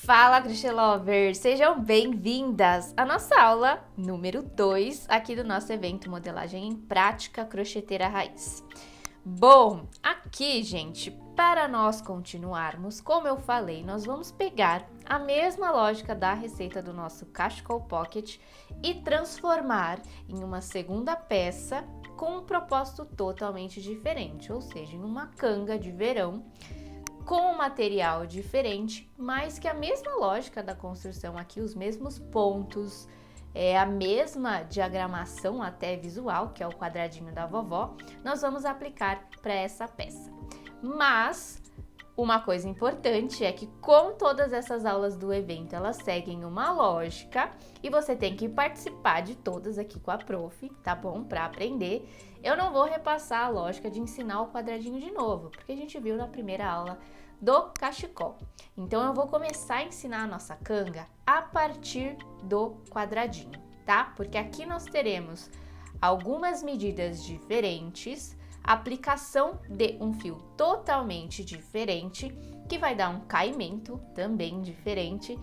Fala, crochê lovers! Sejam bem-vindas à nossa aula número 2 aqui do nosso evento Modelagem em Prática Crocheteira Raiz. Bom, aqui, gente, para nós continuarmos, como eu falei, nós vamos pegar a mesma lógica da receita do nosso Cachecol Pocket e transformar em uma segunda peça com um propósito totalmente diferente, ou seja, em uma canga de verão, com um material diferente, mas que a mesma lógica da construção aqui, os mesmos pontos, a mesma diagramação até visual, que é o quadradinho da vovó, nós vamos aplicar para essa peça. Mas uma coisa importante é que, como todas essas aulas do evento, elas seguem uma lógica e você tem que participar de todas aqui com a prof, tá bom? Para aprender. Eu não vou repassar a lógica de ensinar o quadradinho de novo, porque a gente viu na primeira aula do cachecol. Então, eu vou começar a ensinar a nossa canga a partir do quadradinho, tá? Porque aqui nós teremos algumas medidas diferentes, aplicação de um fio totalmente diferente, que vai dar um caimento também diferente,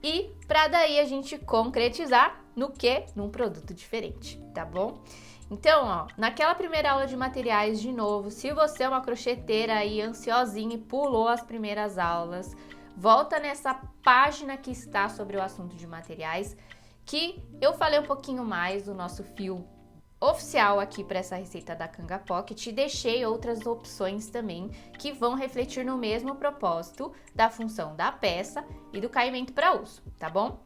e para daí a gente concretizar no quê? Num produto diferente, tá bom? Então, ó, naquela primeira aula de materiais, de novo, se você é uma crocheteira aí ansiosinha e pulou as primeiras aulas, volta nessa página que está sobre o assunto de materiais, que eu falei um pouquinho mais do nosso fio oficial aqui para essa receita da Canga Pocket e deixei outras opções também que vão refletir no mesmo propósito da função da peça e do caimento para uso, tá bom?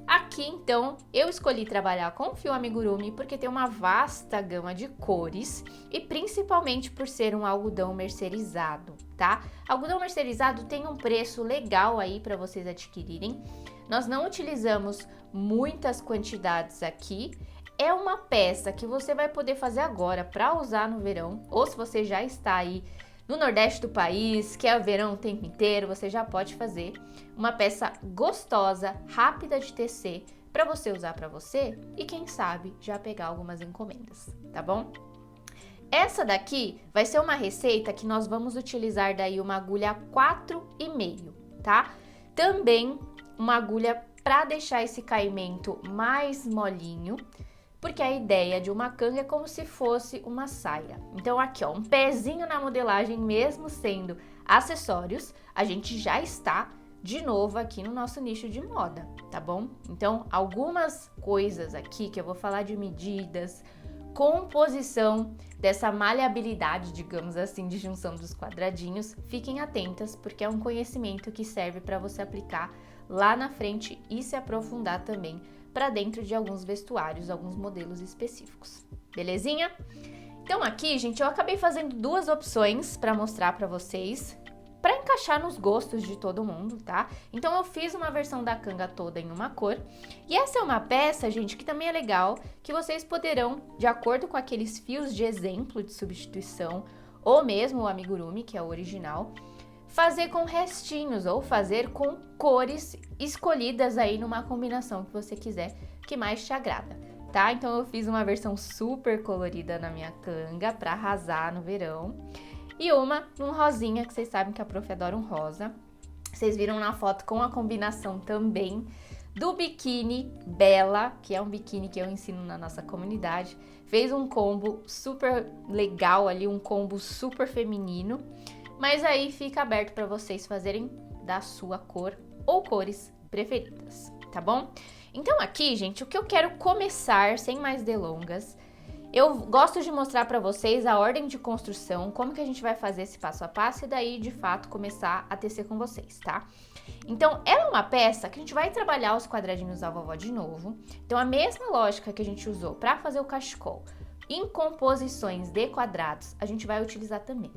Aqui, então, eu escolhi trabalhar com fio amigurumi porque tem uma vasta gama de cores e principalmente por ser um algodão mercerizado, tá? Algodão mercerizado tem um preço legal aí para vocês adquirirem. Nós não utilizamos muitas quantidades aqui. É uma peça que você vai poder fazer agora para usar no verão, ou se você já está aí no Nordeste do país, que é verão o tempo inteiro, você já pode fazer uma peça gostosa, rápida de tecer, para você usar para você e quem sabe já pegar algumas encomendas, tá bom? Essa daqui vai ser uma receita que nós vamos utilizar daí uma agulha 4,5, tá? Também uma agulha para deixar esse caimento mais molinho, porque a ideia de uma canga é como se fosse uma saia. Então aqui, ó, um pezinho na modelagem, mesmo sendo acessórios, a gente já está de novo aqui no nosso nicho de moda, tá bom? Então, algumas coisas aqui que eu vou falar de medidas, composição dessa maleabilidade, digamos assim, de junção dos quadradinhos, fiquem atentas, porque é um conhecimento que serve para você aplicar lá na frente e se aprofundar também para dentro de alguns vestuários, alguns modelos específicos. Belezinha? Então aqui, gente, eu acabei fazendo duas opções para mostrar para vocês, para encaixar nos gostos de todo mundo, tá? Então eu fiz uma versão da canga toda em uma cor, e essa é uma peça, gente, que também é legal, que vocês poderão, de acordo com aqueles fios de exemplo de substituição, ou mesmo o amigurumi, que é o original, fazer com restinhos ou fazer com cores escolhidas aí numa combinação que você quiser, que mais te agrada, tá? Então eu fiz uma versão super colorida na minha canga para arrasar no verão e uma num rosinha, que vocês sabem que a prof adora um rosa. Vocês viram na foto com a combinação também do biquíni Bella, que é um biquíni que eu ensino na nossa comunidade. Fez um combo super legal ali, um combo super feminino. Mas aí fica aberto para vocês fazerem da sua cor ou cores preferidas, tá bom? Então aqui, gente, o que eu quero começar, sem mais delongas, eu gosto de mostrar para vocês a ordem de construção, como que a gente vai fazer esse passo a passo e daí, de fato, começar a tecer com vocês, tá? Então, ela é uma peça que a gente vai trabalhar os quadradinhos da vovó de novo. Então, a mesma lógica que a gente usou para fazer o cachecol em composições de quadrados, a gente vai utilizar também.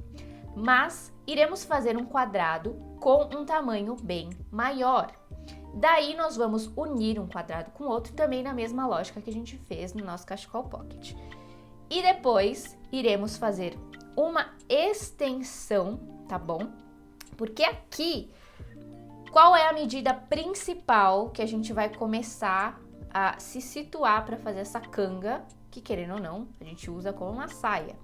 Mas iremos fazer um quadrado com um tamanho bem maior. Daí nós vamos unir um quadrado com outro, também na mesma lógica que a gente fez no nosso Cachecol Pocket. E depois iremos fazer uma extensão, tá bom? Porque aqui, qual é a medida principal que a gente vai começar a se situar para fazer essa canga, que querendo ou não, a gente usa como uma saia.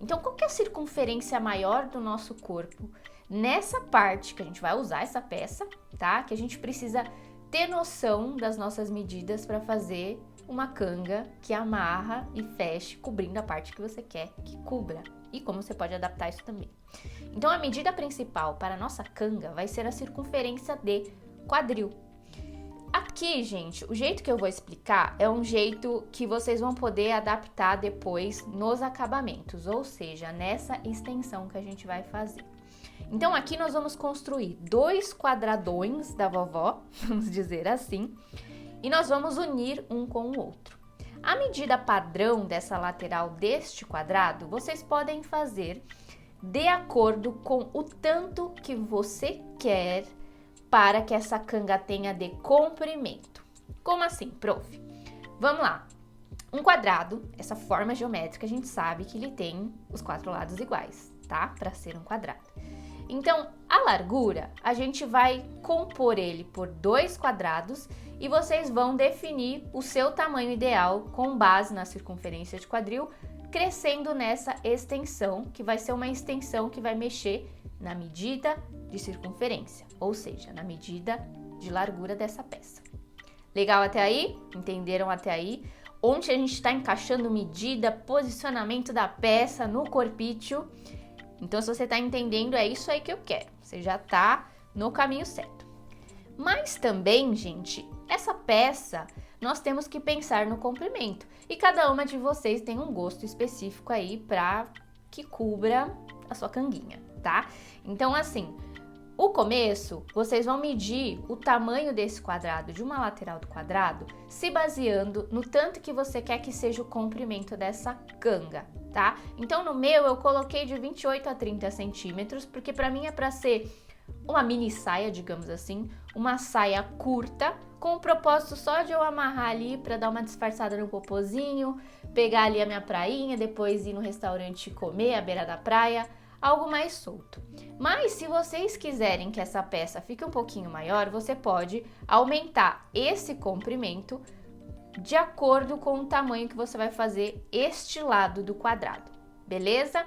Então, qual que é a circunferência maior do nosso corpo Nessa parte que a gente vai usar essa peça, tá? Que a gente precisa ter noção das nossas medidas para fazer uma canga que amarra e feche, cobrindo a parte que você quer que cubra. E como você pode adaptar isso também. Então, a medida principal para a nossa canga vai ser a circunferência de quadril. Aqui, gente, o jeito que eu vou explicar é um jeito que vocês vão poder adaptar depois nos acabamentos, ou seja, nessa extensão que a gente vai fazer. Então, aqui nós vamos construir 2 quadradões da vovó, vamos dizer assim, e nós vamos unir um com o outro. A medida padrão dessa lateral deste quadrado, vocês podem fazer de acordo com o tanto que você quer para que essa canga tenha de comprimento. Como assim, prof? Vamos lá. Um quadrado, essa forma geométrica, a gente sabe que ele tem os 4 lados iguais, tá? Para ser um quadrado. Então, a largura, a gente vai compor ele por 2 quadrados e vocês vão definir o seu tamanho ideal com base na circunferência de quadril, crescendo nessa extensão, que vai ser uma extensão que vai mexer na medida de circunferência, ou seja, na medida de largura dessa peça. Legal até aí? Entenderam até aí? Onde a gente está encaixando medida, posicionamento da peça no corpício. Então, se você está entendendo, é isso aí que eu quero. Você já está no caminho certo. Mas também, gente, essa peça nós temos que pensar no comprimento. E cada uma de vocês tem um gosto específico aí para que cubra a sua canguinha, tá? Então, assim, o começo, vocês vão medir o tamanho desse quadrado, de uma lateral do quadrado, se baseando no tanto que você quer que seja o comprimento dessa canga, tá? Então, no meu, eu coloquei de 28 a 30 centímetros, porque pra mim é pra ser uma mini saia, digamos assim, uma saia curta, com o propósito só de eu amarrar ali pra dar uma disfarçada no popozinho, pegar ali a minha prainha, depois ir no restaurante comer à beira da praia, algo mais solto. Mas se vocês quiserem que essa peça fique um pouquinho maior, você pode aumentar esse comprimento de acordo com o tamanho que você vai fazer este lado do quadrado, beleza?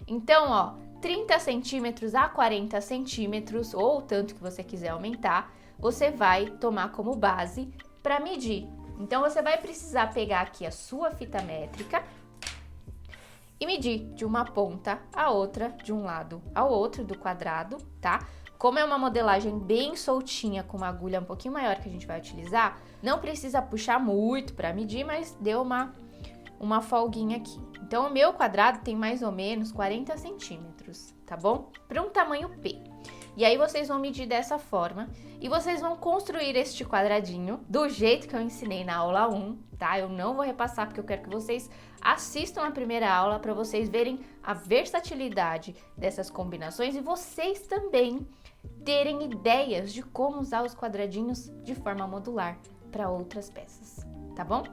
Então, ó, 30 centímetros a 40 centímetros, ou o tanto que você quiser aumentar, você vai tomar como base para medir. Então, você vai precisar pegar aqui a sua fita métrica e medir de uma ponta a outra, de um lado ao outro do quadrado, tá? Como é uma modelagem bem soltinha, com uma agulha um pouquinho maior que a gente vai utilizar, não precisa puxar muito para medir, mas deu uma folguinha aqui. Então, o meu quadrado tem mais ou menos 40 centímetros, tá bom? Para um tamanho P. E aí, vocês vão medir dessa forma e vocês vão construir este quadradinho do jeito que eu ensinei na aula 1, tá? Eu não vou repassar porque eu quero que vocês assistam a primeira aula para vocês verem a versatilidade dessas combinações e vocês também terem ideias de como usar os quadradinhos de forma modular para outras peças, tá bom?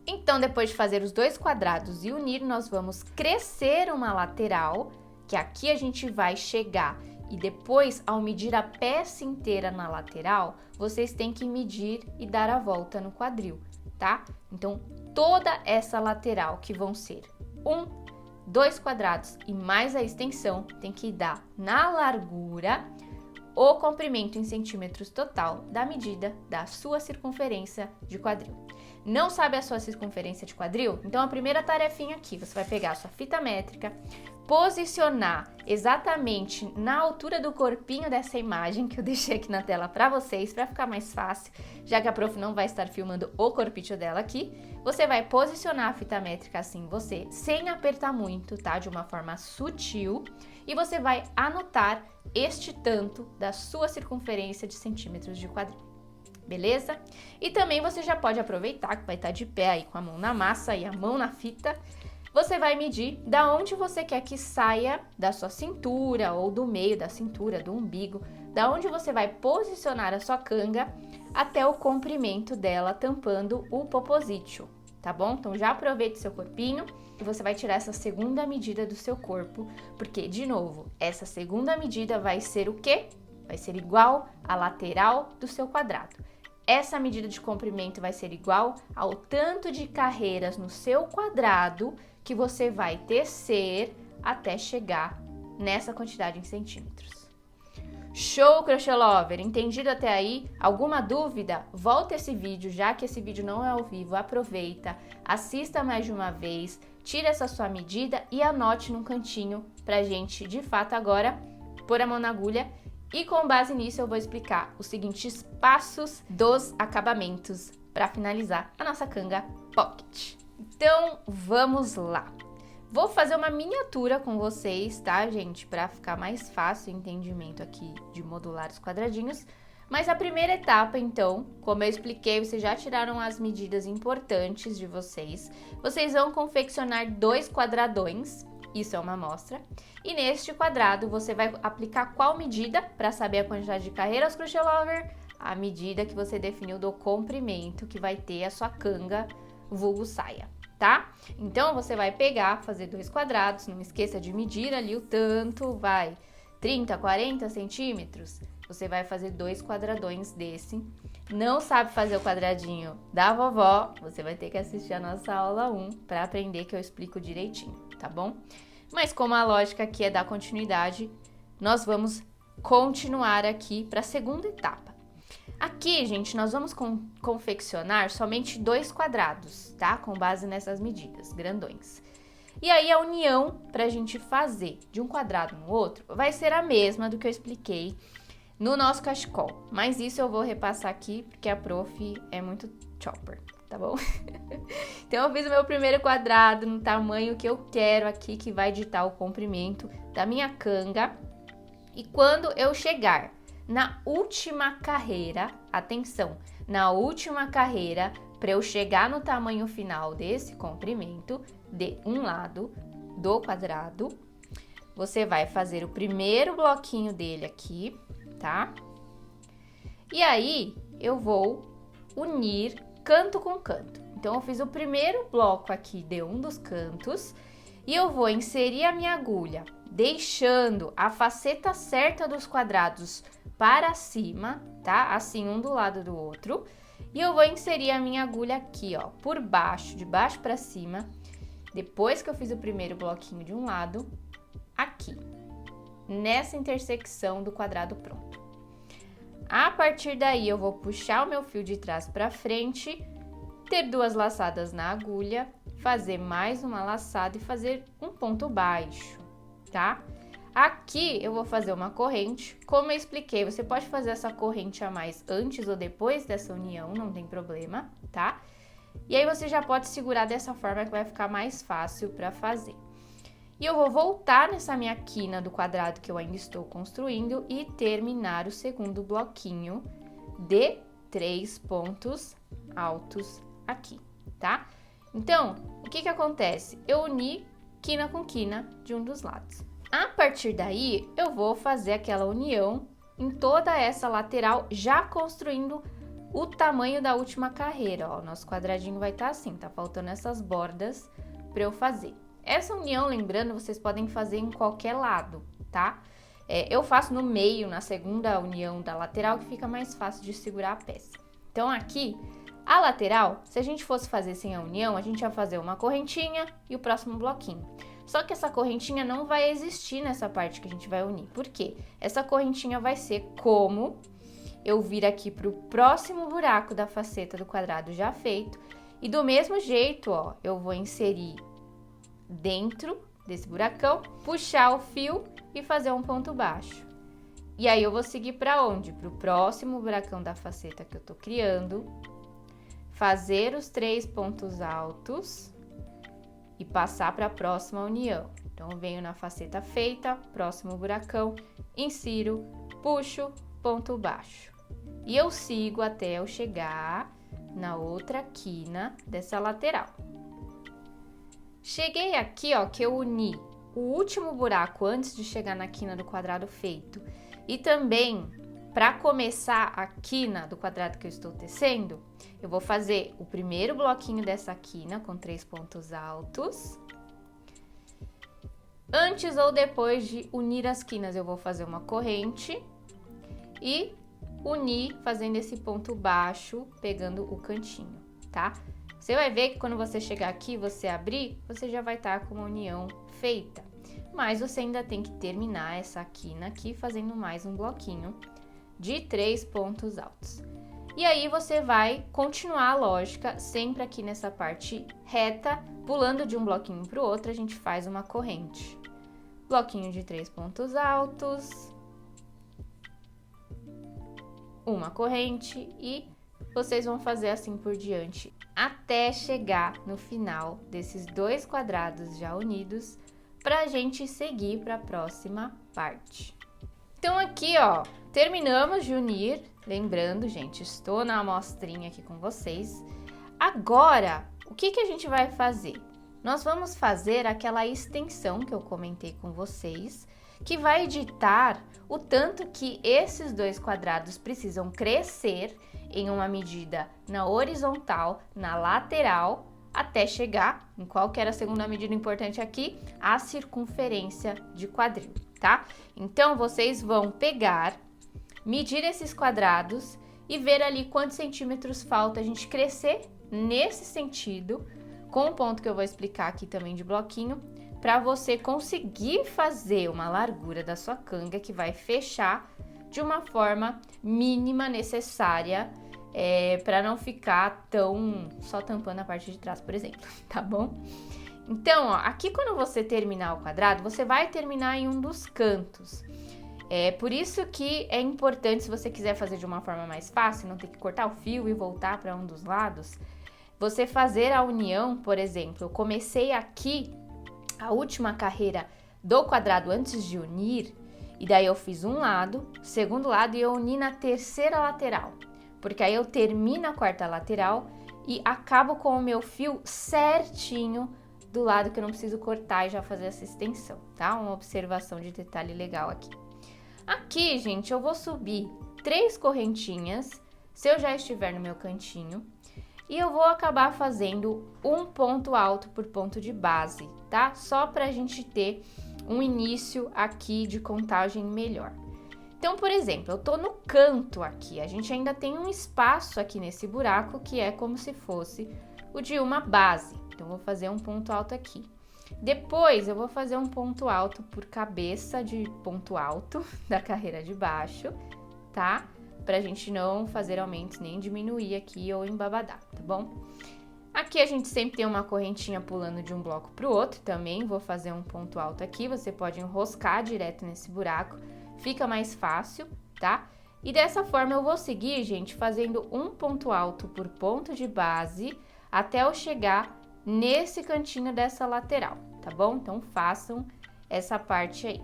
Então, depois de fazer os 2 quadrados e unir, nós vamos crescer uma lateral, que aqui a gente vai chegar e depois, ao medir a peça inteira na lateral, vocês têm que medir e dar a volta no quadril, tá? Então, toda essa lateral, que vão ser 2 quadrados e mais a extensão, tem que dar na largura o comprimento em centímetros total da medida da sua circunferência de quadril. Não sabe a sua circunferência de quadril? Então, a primeira tarefinha aqui, você vai pegar a sua fita métrica, posicionar exatamente na altura do corpinho dessa imagem que eu deixei aqui na tela para vocês, para ficar mais fácil, já que a prof não vai estar filmando o corpício dela aqui. Você vai posicionar a fita métrica assim, você, sem apertar muito, tá? De uma forma sutil, e você vai anotar este tanto da sua circunferência de centímetros de quadril. Beleza? E também você já pode aproveitar que vai estar de pé aí com a mão na massa e a mão na fita. Você vai medir da onde você quer que saia da sua cintura ou do meio da cintura, do umbigo, da onde você vai posicionar a sua canga até o comprimento dela, tampando o popozítio, tá bom? Então já aproveite seu corpinho e você vai tirar essa segunda medida do seu corpo, porque, de novo, essa segunda medida vai ser o quê? Vai ser igual à lateral do seu quadrado. Essa medida de comprimento vai ser igual ao tanto de carreiras no seu quadrado que você vai tecer até chegar nessa quantidade em centímetros. Show, crochê lover! Entendido até aí? Alguma dúvida? Volta esse vídeo, já que esse vídeo não é ao vivo, aproveita, assista mais de uma vez, tira essa sua medida e anote num cantinho pra gente, de fato, agora pôr a mão na agulha. E com base nisso eu vou explicar os seguintes passos dos acabamentos para finalizar a nossa canga pocket. Então, vamos lá! Vou fazer uma miniatura com vocês, tá, gente? Para ficar mais fácil o entendimento aqui de modular os quadradinhos. Mas a primeira etapa, então, como eu expliquei, vocês já tiraram as medidas importantes de vocês. Vocês vão confeccionar 2 quadradões, isso é uma amostra. E neste quadrado, você vai aplicar qual medida para saber a quantidade de carreiras, crochê lover? A medida que você definiu do comprimento que vai ter a sua canga, vulgo saia. Tá? Então, você vai pegar, fazer 2 quadrados, não esqueça de medir ali o tanto, vai 30, 40 centímetros, você vai fazer 2 quadradões desse. Não sabe fazer o quadradinho da vovó, você vai ter que assistir a nossa aula 1 para aprender que eu explico direitinho, tá bom? Mas como a lógica aqui é dar continuidade, nós vamos continuar aqui para a segunda etapa. Aqui, gente, nós vamos confeccionar somente 2 quadrados, tá? Com base nessas medidas, grandões. E aí, a união pra gente fazer de um quadrado no outro vai ser a mesma do que eu expliquei no nosso cachecol. Mas isso eu vou repassar aqui, porque a prof é muito chopper, tá bom? Então, eu fiz o meu primeiro quadrado no tamanho que eu quero aqui, que vai ditar o comprimento da minha canga. E quando eu chegar na última carreira, atenção, na última carreira, para eu chegar no tamanho final desse comprimento, de um lado do quadrado, você vai fazer o primeiro bloquinho dele aqui, tá? E aí, eu vou unir canto com canto. Então, eu fiz o primeiro bloco aqui de um dos cantos e eu vou inserir a minha agulha, deixando a faceta certa dos quadrados para cima, tá? Assim, um do lado do outro. E eu vou inserir a minha agulha aqui, ó, por baixo, de baixo para cima. Depois que eu fiz o primeiro bloquinho de um lado, aqui, nessa intersecção do quadrado pronto. A partir daí, eu vou puxar o meu fio de trás para frente, ter 2 laçadas na agulha, fazer mais uma laçada e fazer um ponto baixo, tá? Aqui eu vou fazer uma corrente, como eu expliquei, você pode fazer essa corrente a mais antes ou depois dessa união, não tem problema, tá? E aí você já pode segurar dessa forma que vai ficar mais fácil para fazer. E eu vou voltar nessa minha quina do quadrado que eu ainda estou construindo e terminar o segundo bloquinho de 3 pontos altos aqui, tá? Então, o que acontece? Eu uni quina com quina de um dos lados. A partir daí, eu vou fazer aquela união em toda essa lateral, já construindo o tamanho da última carreira, ó. O nosso quadradinho vai estar assim, tá faltando essas bordas para eu fazer. Essa união, lembrando, vocês podem fazer em qualquer lado, tá? Eu faço no meio, na segunda união da lateral, que fica mais fácil de segurar a peça. Então, aqui, a lateral, se a gente fosse fazer sem a união, a gente ia fazer uma correntinha e o próximo bloquinho. Só que essa correntinha não vai existir nessa parte que a gente vai unir. Por quê? Essa correntinha vai ser como eu vir aqui para o próximo buraco da faceta do quadrado já feito. E do mesmo jeito, ó, eu vou inserir dentro desse buracão, puxar o fio e fazer um ponto baixo. E aí eu vou seguir para onde? Para o próximo buracão da faceta que eu tô criando, fazer os 3 pontos altos e passar para a próxima união. Então, eu venho na faceta feita, próximo buracão, insiro, puxo, ponto baixo. E eu sigo até eu chegar na outra quina dessa lateral. Cheguei aqui, ó, que eu uni o último buraco antes de chegar na quina do quadrado feito. E também, para começar a quina do quadrado que eu estou tecendo, eu vou fazer o primeiro bloquinho dessa quina com 3 pontos altos. Antes ou depois de unir as quinas, eu vou fazer uma corrente e unir fazendo esse ponto baixo, pegando o cantinho, tá? Você vai ver que quando você chegar aqui, você abrir, você já vai estar com uma união feita. mas você ainda tem que terminar essa quina aqui fazendo mais um bloquinho de 3 pontos altos. E aí você vai continuar a lógica sempre aqui nessa parte reta, pulando de um bloquinho para o outro, a gente faz uma corrente. Bloquinho de 3 pontos altos, uma corrente e vocês vão fazer assim por diante, até chegar no final desses 2 quadrados já unidos, para a gente seguir para a próxima parte. Então aqui, ó, terminamos de unir, lembrando, gente, estou na amostrinha aqui com vocês. Agora, o que a gente vai fazer? Nós vamos fazer aquela extensão que eu comentei com vocês, que vai ditar o tanto que esses 2 quadrados precisam crescer em uma medida na horizontal, na lateral, até chegar, em qual que era a segunda medida importante aqui, a circunferência de quadril, tá? Então, vocês vão pegar, medir esses quadrados e ver ali quantos centímetros falta a gente crescer nesse sentido, com o ponto que eu vou explicar aqui também de bloquinho, para você conseguir fazer uma largura da sua canga que vai fechar de uma forma mínima necessária, para não ficar tão só tampando a parte de trás, por exemplo, tá bom? Então, ó, aqui quando você terminar o quadrado, você vai terminar em um dos cantos. Por isso que é importante, se você quiser fazer de uma forma mais fácil, não ter que cortar o fio e voltar para um dos lados, você fazer a união, por exemplo, eu comecei aqui a última carreira do quadrado antes de unir, e daí eu fiz um lado, segundo lado, e eu uni na terceira lateral, porque aí eu termino a quarta lateral e acabo com o meu fio certinho do lado que eu não preciso cortar e já fazer essa extensão, tá? Uma observação de detalhe legal aqui. Aqui, gente, eu vou subir 3 correntinhas, se eu já estiver no meu cantinho, e eu vou acabar fazendo um ponto alto por ponto de base, tá? Só pra gente ter um início aqui de contagem melhor. Então, por exemplo, eu tô no canto aqui, a gente ainda tem um espaço aqui nesse buraco que é como se fosse o de uma base. Então, eu vou fazer um ponto alto aqui. Depois, eu vou fazer um ponto alto por cabeça de ponto alto da carreira de baixo, tá? Pra gente não fazer aumentos nem diminuir aqui ou embabadar, tá bom? Aqui a gente sempre tem uma correntinha pulando de um bloco pro outro, também vou fazer um ponto alto aqui, você pode enroscar direto nesse buraco, fica mais fácil, tá? E dessa forma eu vou seguir, gente, fazendo um ponto alto por ponto de base até eu chegar nesse cantinho dessa lateral, tá bom? Então façam essa parte aí.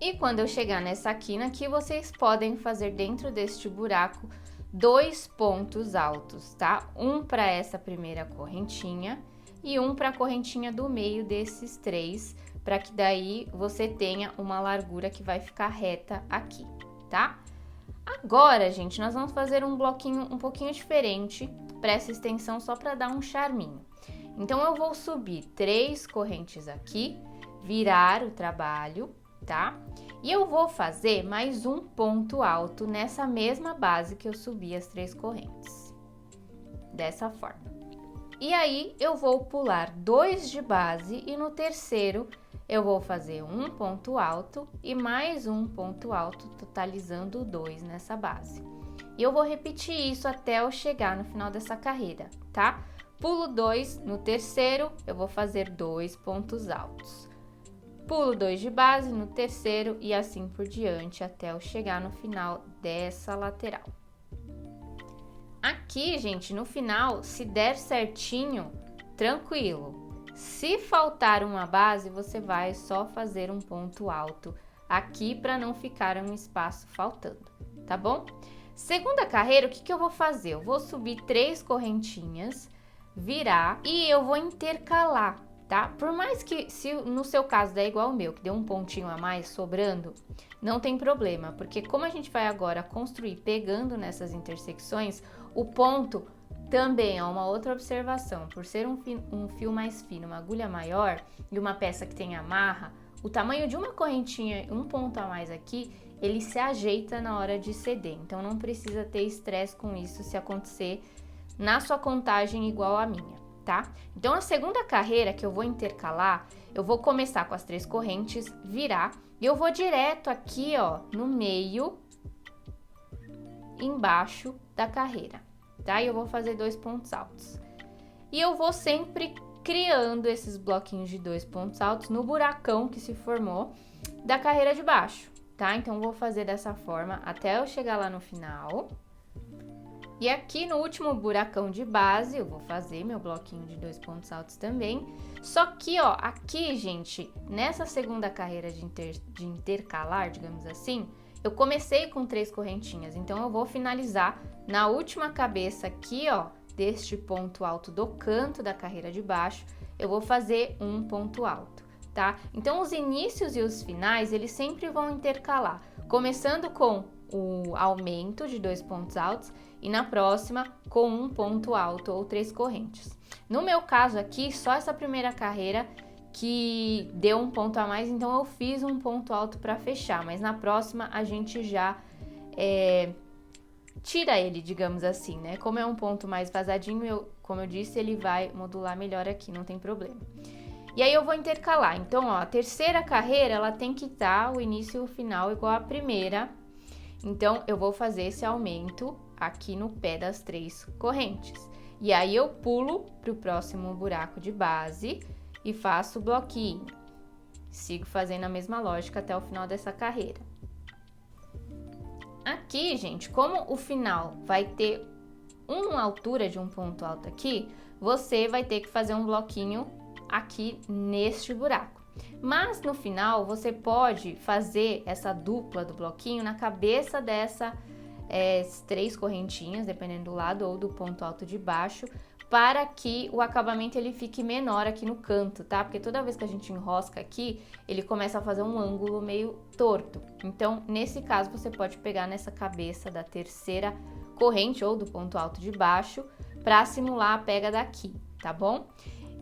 E quando eu chegar nessa quina aqui, vocês podem fazer dentro deste buraco 2 pontos altos, tá? Um para essa primeira correntinha e um para a correntinha do meio desses 3, para que daí você tenha uma largura que vai ficar reta aqui, tá? Agora, gente, nós vamos fazer um bloquinho um pouquinho diferente para essa extensão, só para dar um charminho. Então, eu vou subir 3 correntes aqui, virar o trabalho, tá? E eu vou fazer mais um ponto alto nessa mesma base que eu subi as 3 correntes, dessa forma. E aí, eu vou pular 2 de base e no terceiro eu vou fazer um ponto alto e mais um ponto alto, totalizando 2 nessa base. E eu vou repetir isso até eu chegar no final dessa carreira, tá? Pulo 2, no terceiro eu vou fazer 2 pontos altos. Pulo 2 de base no terceiro e assim por diante até eu chegar no final dessa lateral. Aqui, gente, no final, se der certinho, tranquilo. Se faltar uma base, você vai só fazer um ponto alto aqui para não ficar um espaço faltando, tá bom? Segunda carreira, o que eu vou fazer? Eu vou subir 3 correntinhas, virar e eu vou intercalar, tá? Por mais que, se no seu caso der igual o meu, que deu um pontinho a mais sobrando, não tem problema, porque como a gente vai agora construir pegando nessas intersecções, o ponto também é uma outra observação. Por ser um fio mais fino, uma agulha maior e uma peça que tem amarra, o tamanho de uma correntinha, um ponto a mais aqui, ele se ajeita na hora de ceder. Então, não precisa ter estresse com isso se acontecer na sua contagem igual a minha, tá? Então, a segunda carreira que eu vou intercalar, eu vou começar com as 3 correntes, virar, e eu vou direto aqui, ó, no meio, embaixo da carreira, tá? E eu vou fazer 2 pontos altos. E eu vou sempre criando esses bloquinhos de 2 pontos altos no buracão que se formou da carreira de baixo, tá? Então, eu vou fazer dessa forma até eu chegar lá no final. E aqui no último buracão de base, eu vou fazer meu bloquinho de 2 pontos altos também. Só que, ó, aqui, gente, nessa segunda carreira de intercalar, digamos assim, eu comecei com 3 correntinhas. Então, eu vou finalizar na última cabeça aqui, ó, deste ponto alto do canto da carreira de baixo, eu vou fazer um ponto alto, tá? Então, os inícios e os finais, eles sempre vão intercalar, começando com o aumento de 2 pontos altos e na próxima com um ponto alto ou 3 correntes. No meu caso aqui, só essa primeira carreira que deu um ponto a mais, então eu fiz um ponto alto para fechar, mas na próxima a gente já tira ele, digamos assim, né? Como é um ponto mais vazadinho, como eu disse, ele vai modular melhor aqui, não tem problema. E aí eu vou intercalar. Então, ó, a terceira carreira, ela tem que estar o início e o final igual à primeira. Então, eu vou fazer esse aumento aqui no pé das 3 correntes. E aí, eu pulo para o próximo buraco de base e faço o bloquinho. Sigo fazendo a mesma lógica até o final dessa carreira. Aqui, gente, como o final vai ter uma altura de um ponto alto aqui, você vai ter que fazer um bloquinho aqui neste buraco. Mas no final, você pode fazer essa dupla do bloquinho na cabeça dessas 3 correntinhas, dependendo do lado ou do ponto alto de baixo, para que o acabamento ele fique menor aqui no canto, tá? Porque toda vez que a gente enrosca aqui, ele começa a fazer um ângulo meio torto. Então, nesse caso, você pode pegar nessa cabeça da terceira corrente ou do ponto alto de baixo para simular a pega daqui, tá bom?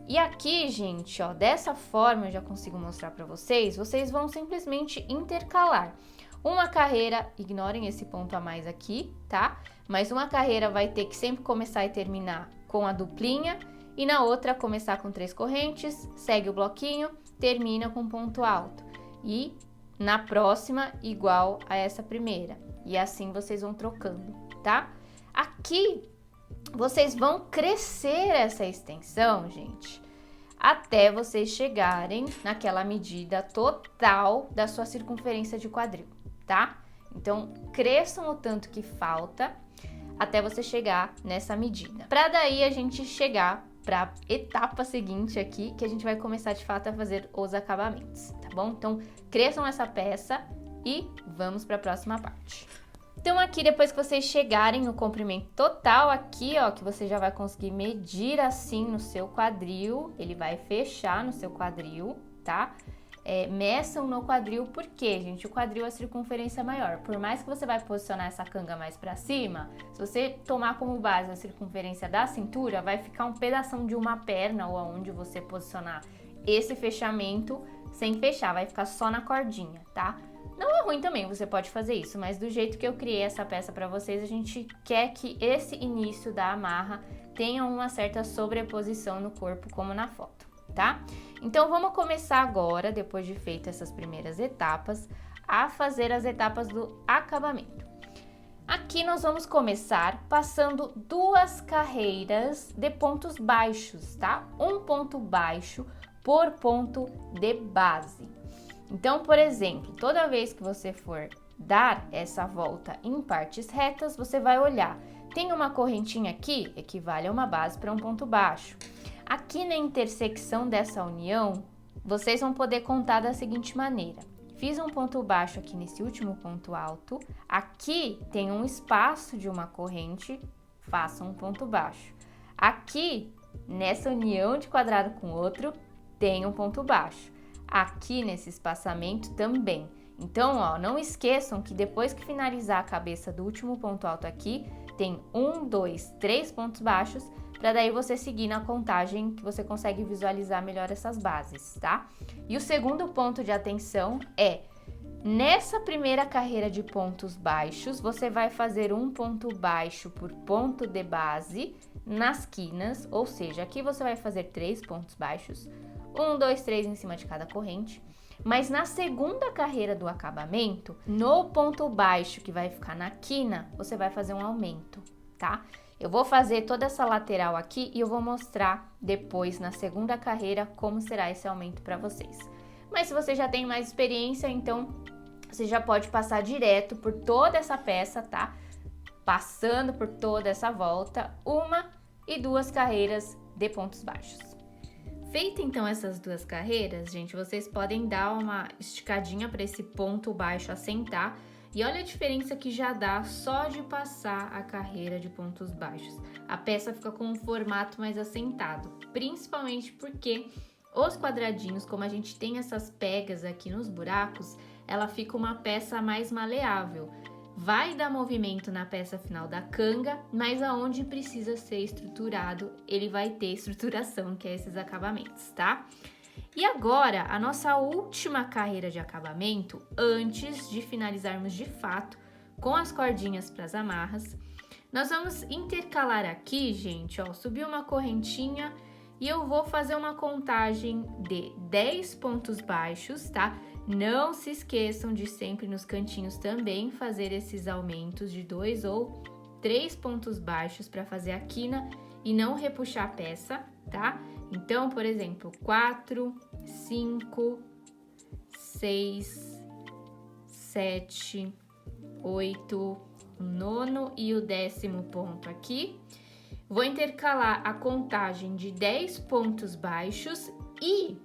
E aqui, gente, ó, dessa forma eu já consigo mostrar para vocês, vocês vão simplesmente intercalar. Uma carreira, ignorem esse ponto a mais aqui, tá? Mas uma carreira vai ter que sempre começar e terminar com a duplinha e na outra começar com 3 correntes, segue o bloquinho, termina com ponto alto. E na próxima, igual a essa primeira. E assim vocês vão trocando, tá? Aqui, vocês vão crescer essa extensão, gente, até vocês chegarem naquela medida total da sua circunferência de quadril, tá? Então, cresçam o tanto que falta até você chegar nessa medida. Para daí a gente chegar para a etapa seguinte aqui, que a gente vai começar de fato a fazer os acabamentos, tá bom? Então, cresçam essa peça e vamos para a próxima parte. Então, aqui, depois que vocês chegarem no comprimento total aqui, ó, que você já vai conseguir medir assim no seu quadril, ele vai fechar no seu quadril, tá? Meçam no quadril, porque, gente, o quadril é a circunferência maior. Por mais que você vai posicionar essa canga mais pra cima, se você tomar como base a circunferência da cintura, vai ficar um pedação de uma perna ou aonde você posicionar esse fechamento sem fechar, vai ficar só na cordinha, tá? Não é ruim também, você pode fazer isso, mas do jeito que eu criei essa peça pra vocês, a gente quer que esse início da amarra tenha uma certa sobreposição no corpo, como na foto, tá? Então, vamos começar agora, depois de feito essas primeiras etapas, a fazer as etapas do acabamento. Aqui nós vamos começar passando 2 carreiras de pontos baixos, tá? Um ponto baixo por ponto de base. Então, por exemplo, toda vez que você for dar essa volta em partes retas, você vai olhar. Tem uma correntinha aqui, equivale a uma base para um ponto baixo. Aqui na intersecção dessa união, vocês vão poder contar da seguinte maneira. Fiz um ponto baixo aqui nesse último ponto alto. Aqui tem um espaço de uma corrente, faço um ponto baixo. Aqui, nessa união de quadrado com outro, tem um ponto baixo. Aqui nesse espaçamento também. Então, ó, não esqueçam que depois que finalizar a cabeça do último ponto alto aqui, tem 1, 2, 3 pontos baixos, para daí você seguir na contagem que você consegue visualizar melhor essas bases, tá? E o segundo ponto de atenção é, nessa primeira carreira de pontos baixos, você vai fazer um ponto baixo por ponto de base nas quinas, ou seja, aqui você vai fazer 3 pontos baixos, 1, 2, 3 em cima de cada corrente, mas na segunda carreira do acabamento, no ponto baixo que vai ficar na quina, você vai fazer um aumento, tá? Eu vou fazer toda essa lateral aqui e eu vou mostrar depois na segunda carreira como será esse aumento para vocês. Mas se você já tem mais experiência, então você já pode passar direto por toda essa peça, tá? Passando por toda essa volta, 1 e 2 carreiras de pontos baixos. Feita então essas 2 carreiras, gente, vocês podem dar uma esticadinha para esse ponto baixo assentar. E olha a diferença que já dá só de passar a carreira de pontos baixos. A peça fica com um formato mais assentado, principalmente porque os quadradinhos, como a gente tem essas pegas aqui nos buracos, ela fica uma peça mais maleável. Vai dar movimento na peça final da canga, mas aonde precisa ser estruturado, ele vai ter estruturação, que é esses acabamentos, tá? E agora, a nossa última carreira de acabamento, antes de finalizarmos de fato com as cordinhas para as amarras, nós vamos intercalar aqui, gente, ó, subir uma correntinha e eu vou fazer uma contagem de 10 pontos baixos, tá? Não se esqueçam de sempre nos cantinhos também fazer esses aumentos de 2 ou 3 pontos baixos para fazer a quina e não repuxar a peça, tá? Então, por exemplo, 4, 5, 6, 7, 8, o 9º e o 10º ponto aqui. Vou intercalar a contagem de 10 pontos baixos e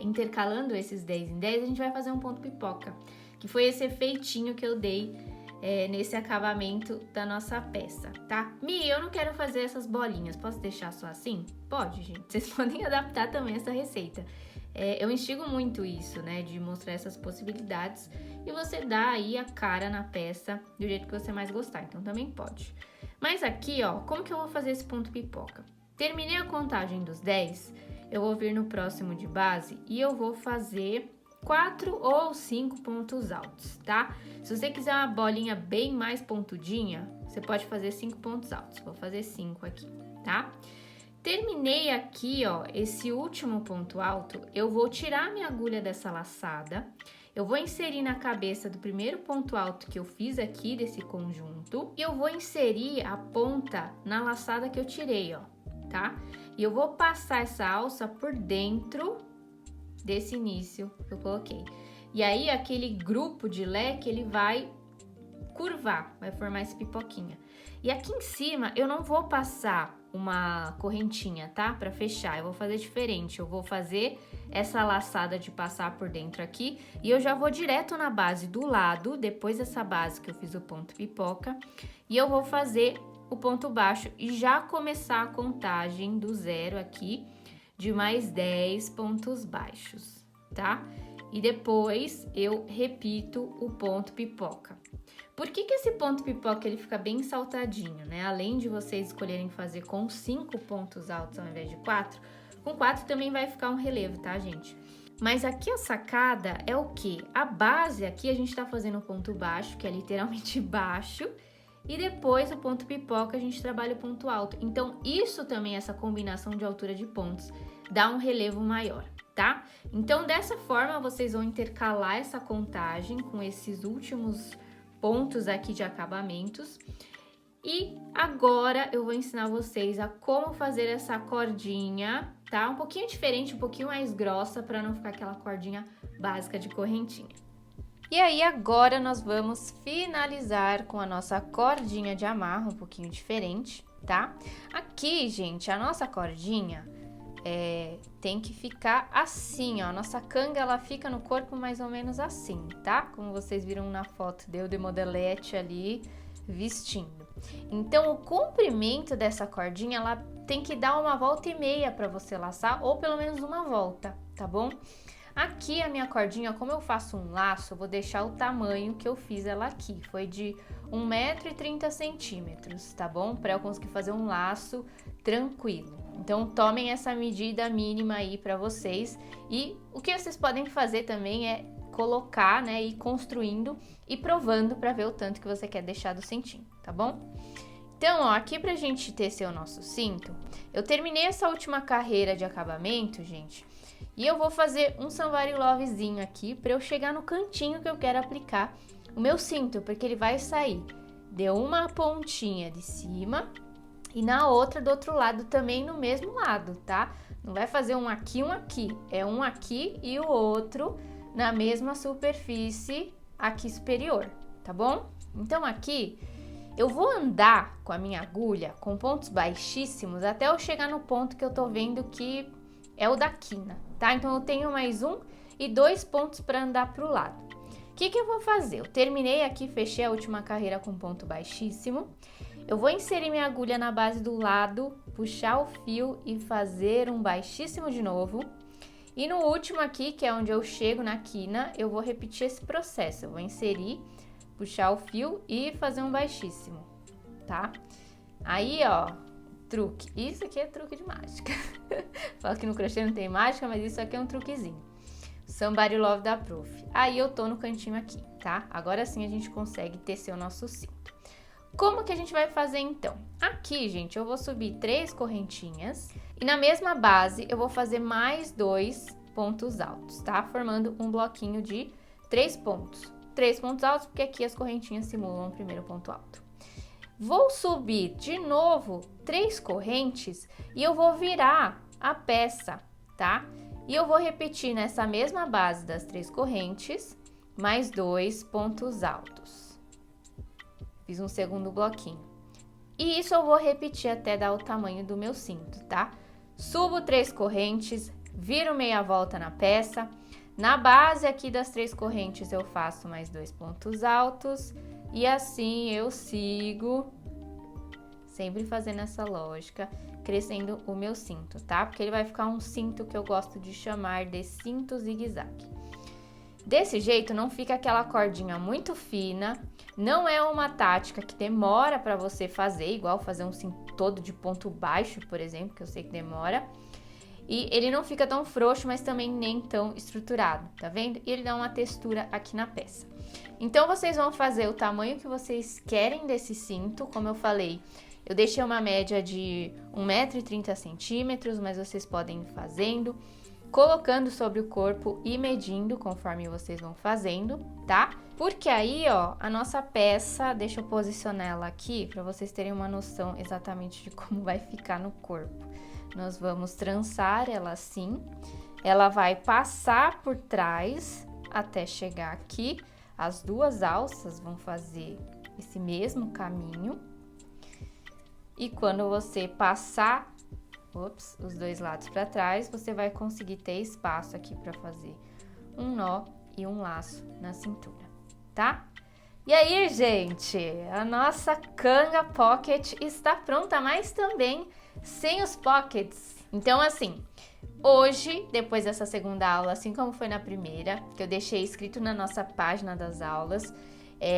intercalando esses 10 em 10, a gente vai fazer um ponto pipoca, que foi esse efeitinho que eu dei nesse acabamento da nossa peça, tá? Mi, eu não quero fazer essas bolinhas, posso deixar só assim? Pode, gente, vocês podem adaptar também essa receita. Eu instigo muito isso, né, de mostrar essas possibilidades e você dá aí a cara na peça do jeito que você mais gostar, então também pode. Mas aqui, ó, como que eu vou fazer esse ponto pipoca? Terminei a contagem dos 10, eu vou vir no próximo de base e eu vou fazer 4 ou 5 pontos altos, tá? Se você quiser uma bolinha bem mais pontudinha, você pode fazer 5 pontos altos. Vou fazer 5 aqui, tá? Terminei aqui, ó, esse último ponto alto, eu vou tirar minha agulha dessa laçada, eu vou inserir na cabeça do primeiro ponto alto que eu fiz aqui desse conjunto e eu vou inserir a ponta na laçada que eu tirei, ó, tá? E eu vou passar essa alça por dentro desse início que eu coloquei. E aí, aquele grupo de leque, ele vai curvar, vai formar esse pipoquinha. E aqui em cima, eu não vou passar uma correntinha, tá? Pra fechar, eu vou fazer diferente. Eu vou fazer essa laçada de passar por dentro aqui e eu já vou direto na base do lado, depois dessa base que eu fiz o ponto pipoca, e eu vou fazer o ponto baixo e já começar a contagem do 0 aqui, de mais 10 pontos baixos, tá? E depois eu repito o ponto pipoca. Por que esse ponto pipoca ele fica bem saltadinho, né? Além de vocês escolherem fazer com 5 pontos altos ao invés de 4, com 4 também vai ficar um relevo, tá, gente? Mas aqui a sacada é o quê? A base aqui a gente tá fazendo o ponto baixo, que é literalmente baixo, e depois o ponto pipoca a gente trabalha o ponto alto. Então isso também, essa combinação de altura de pontos, dá um relevo maior, tá? Então dessa forma vocês vão intercalar essa contagem com esses últimos pontos aqui de acabamentos. E agora eu vou ensinar vocês a como fazer essa cordinha, tá? Um pouquinho diferente, um pouquinho mais grossa, para não ficar aquela cordinha básica de correntinha. E aí agora nós vamos finalizar com a nossa cordinha de amarra, um pouquinho diferente, tá? Aqui, gente, a nossa cordinha tem que ficar assim, ó. A nossa canga, ela fica no corpo mais ou menos assim, tá? Como vocês viram na foto, deu de modelete ali vestindo. Então, o comprimento dessa cordinha, ela tem que dar uma volta e meia para você laçar, ou pelo menos uma volta, tá bom? Aqui a minha cordinha, como eu faço um laço, eu vou deixar o tamanho que eu fiz ela aqui. Foi de 1,30 m, tá bom? Para eu conseguir fazer um laço tranquilo. Então, tomem essa medida mínima aí para vocês. E o que vocês podem fazer também é colocar, né, ir construindo e provando para ver o tanto que você quer deixar do centinho, tá bom? Então, ó, aqui pra gente tecer o nosso cinto, eu terminei essa última carreira de acabamento, gente, e eu vou fazer um somebody lovezinho aqui pra eu chegar no cantinho que eu quero aplicar o meu cinto, porque ele vai sair de uma pontinha de cima e na outra do outro lado também no mesmo lado, tá? Não vai fazer um aqui, é um aqui e o outro na mesma superfície aqui superior, tá bom? Então aqui eu vou andar com a minha agulha com pontos baixíssimos até eu chegar no ponto que eu tô vendo que é o da quina, tá? Então eu tenho mais 1 e 2 pontos para andar pro lado. O que eu vou fazer? Eu terminei aqui, fechei a última carreira com ponto baixíssimo. Eu vou inserir minha agulha na base do lado, puxar o fio e fazer um baixíssimo de novo. E no último aqui, que é onde eu chego na quina, eu vou repetir esse processo. Eu vou inserir, puxar o fio e fazer um baixíssimo, tá? Aí, ó, truque. Isso aqui é truque de mágica. Falo que no crochê não tem mágica, mas isso aqui é um truquezinho. Somebody Love da Prof. Aí eu tô no cantinho aqui, tá? Agora sim a gente consegue tecer o nosso cinto. Como que a gente vai fazer então? Aqui, gente, eu vou subir 3 correntinhas e na mesma base eu vou fazer mais 2 pontos altos, tá? Formando um bloquinho de 3 pontos. 3 pontos altos porque aqui as correntinhas simulam o primeiro ponto alto. Vou subir de novo 3 correntes e eu vou virar a peça, tá? E eu vou repetir nessa mesma base das 3 correntes mais 2 pontos altos. Fiz um segundo bloquinho. E isso eu vou repetir até dar o tamanho do meu cinto, tá? Subo 3 correntes, viro meia volta na peça. Na base aqui das 3 correntes eu faço mais 2 pontos altos. E assim eu sigo, sempre fazendo essa lógica, crescendo o meu cinto, tá? Porque ele vai ficar um cinto que eu gosto de chamar de cinto zigue-zague. Desse jeito não fica aquela cordinha muito fina, não é uma tática que demora para você fazer, igual fazer um cinto todo de ponto baixo, por exemplo, que eu sei que demora. E ele não fica tão frouxo, mas também nem tão estruturado, tá vendo? E ele dá uma textura aqui na peça. Então vocês vão fazer o tamanho que vocês querem desse cinto, como eu falei. Eu deixei uma média de 1,30 m, mas vocês podem ir fazendo, colocando sobre o corpo e medindo conforme vocês vão fazendo, tá? Porque aí, ó, a nossa peça, deixa eu posicionar ela aqui para vocês terem uma noção exatamente de como vai ficar no corpo. Nós vamos trançar ela assim, ela vai passar por trás até chegar aqui. As 2 alças vão fazer esse mesmo caminho. E quando você passar os 2 lados para trás, você vai conseguir ter espaço aqui para fazer um nó e um laço na cintura, tá? E aí, gente, a nossa canga pocket está pronta, mas também sem os pockets. Então, assim, hoje, depois dessa segunda aula, assim como foi na primeira, que eu deixei escrito na nossa página das aulas,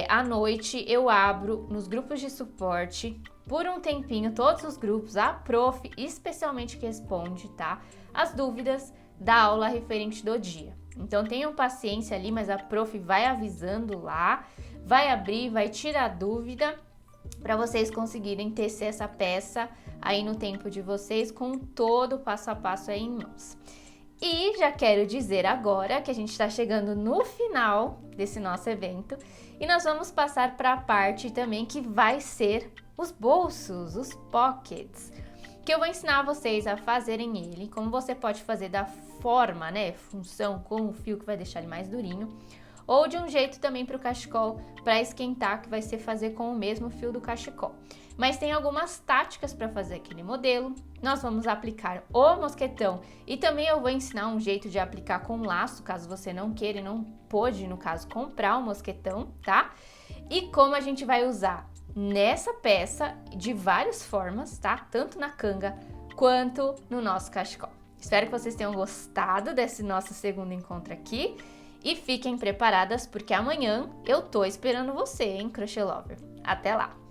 à noite eu abro nos grupos de suporte por um tempinho, todos os grupos, a prof especialmente que responde, tá? As dúvidas da aula referente do dia. Então tenham paciência ali, mas a prof vai avisando lá, vai abrir, vai tirar dúvida para vocês conseguirem tecer essa peça aí no tempo de vocês com todo o passo a passo aí em mãos. E já quero dizer agora que a gente está chegando no final desse nosso evento e nós vamos passar para a parte também que vai ser os bolsos, os pockets, que eu vou ensinar vocês a fazerem ele, como você pode fazer da forma, né, função com o fio que vai deixar ele mais durinho, ou de um jeito também para o cachecol, para esquentar, que vai ser fazer com o mesmo fio do cachecol. Mas tem algumas táticas para fazer aquele modelo. Nós vamos aplicar o mosquetão e também eu vou ensinar um jeito de aplicar com laço, caso você não queira e não pôde, no caso, comprar o mosquetão, tá? E como a gente vai usar nessa peça de várias formas, tá? Tanto na canga quanto no nosso cachecol. Espero que vocês tenham gostado desse nosso segundo encontro aqui e fiquem preparadas porque amanhã eu tô esperando você, hein, Crochê Lover. Até lá!